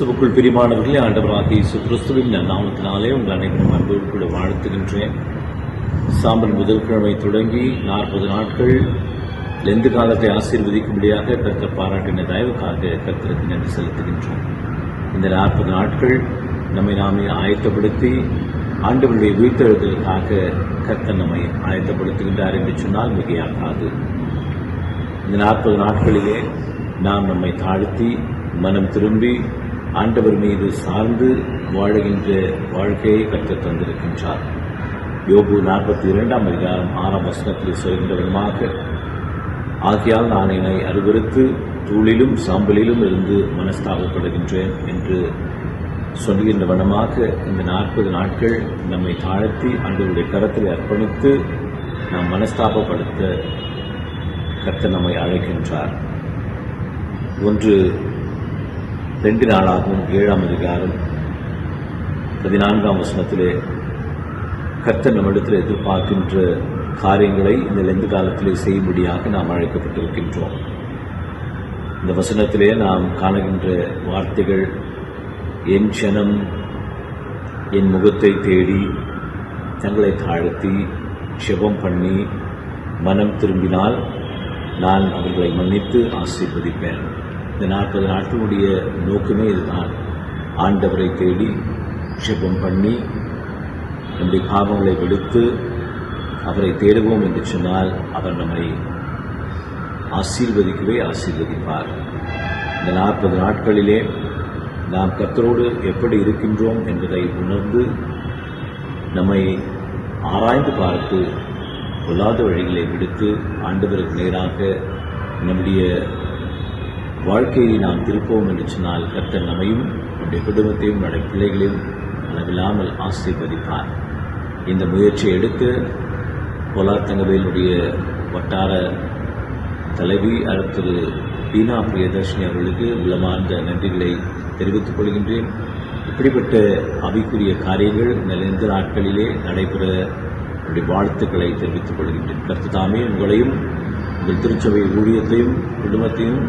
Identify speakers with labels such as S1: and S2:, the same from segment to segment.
S1: கிறிஸ்துவுக்குள் பிரியமானவர்களே, ஆண்டவராகிய இயேசு கிறிஸ்துவின் நாமத்தினாலே உங்கள் அனைவரும் அன்போடு கூட வாழ்த்துகின்றேன். சாம்பல் முதல் கிழமை தொடங்கி 40 நாட்கள் லெந்து காலத்தை ஆசீர்வதிக்கும்படியாக கர்த்தர் பாராட்டின தயவுக்காக கர்த்தருக்கு நன்றி செலுத்துகின்றோம். இந்த 40 நாட்கள் நாமே ஆயத்தப்படுத்தி ஆண்டவருடைய உயிர்த்தெழுதலுக்காக கர்த்தர் நம்மை ஆயத்தப்படுத்துகின்றார் என்று சொன்னால் மிகையாகாது. இந்த 40 நாட்களிலே நாம் நம்மை தாழ்த்தி மனம் திரும்பி ஆண்டவர் மீது சார்ந்து வாழுகின்ற வாழ்க்கையை கற்றுத் தந்திருக்கின்றார். யோபு 42ஆம் அதிகாரம் 6ஆம் வசனத்தில் சொல்கின்ற விதமாக, ஆகையால் நான் என்னை அருவருத்து தூளிலும் சாம்பலிலும் இருந்து மனஸ்தாபப்படுகின்றேன் என்று சொல்கின்ற வண்ணமாக இந்த 40 நாட்கள் நம்மை தாழ்த்தி ஆண்டவருடைய கரத்தில் அர்ப்பணித்து நாம் மனஸ்தாபப்படுத்த கர்த்தர் நம்மை அழைக்கின்றார். 1 நாளாகவும் 7ஆம் அதிகாரம் 14ஆம் வசனத்திலே கர்த்தர் நம்மிடத்தில் எதிர்பார்க்கின்ற காரியங்களை இந்த லெந்து காலத்திலே செய்யும்படியாக நாம் அழைக்கப்பட்டிருக்கின்றோம். இந்த வசனத்திலே நாம் காணுகின்ற வார்த்தைகள், என் ஜனம் என் முகத்தை தேடி தங்களை தாழ்த்தி ஜெபம் பண்ணி மனம் திரும்பினால் நான் அவர்களை மன்னித்து ஆசீர்வதிப்பேன். இந்த 40 நாட்களுடைய நோக்கமே இதுதான். ஆண்டவரை தேடி ஜெபம் பண்ணி நம்முடைய பாவங்களை விடுத்து அவரை தேடுவோம் என்று சொன்னால் அவர் நம்மை ஆசீர்வதிக்கவே ஆசீர்வதிப்பார். இந்த 40 நாட்களிலே நாம் கர்த்தரோடு எப்படி இருக்கின்றோம் என்பதை உணர்ந்து நம்மை ஆராய்ந்து பார்த்து பொல்லாத வழிகளை விடுத்து ஆண்டவருக்கு நேராக நம்முடைய வாழ்க்கையை நாம் திருப்போம் என்று சொன்னால் கர்த்தர் நம்மையும் நம்முடைய குடும்பத்தையும் நம்முடைய பிள்ளைகளையும் அளவில்லாமல் ஆசீர்வதிப்பார். இந்த முயற்சியை எடுத்து பொலாத்தங்கவேலுடைய வட்டார தலைவி திரு பீனா பிரியதர்ஷினி அவர்களுக்கு உள்ளமார்ந்த நன்றிகளை தெரிவித்துக் கொள்கின்றேன். இப்படிப்பட்ட ஆவிக்குரிய காரியங்கள் இந்த லெந்து நாட்களிலே நடைபெற என்னுடைய வாழ்த்துக்களை தெரிவித்துக் கொள்கின்றேன். கர்த்தர் தாமே உங்களையும் உங்கள் திருச்சபை ஊழியத்தையும் குடும்பத்தையும்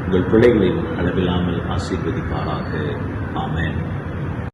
S1: உங்கள் பிள்ளைகளையும் அளவில்லாமல் ஆசீர்வதிப்பாராக. ஆமென்.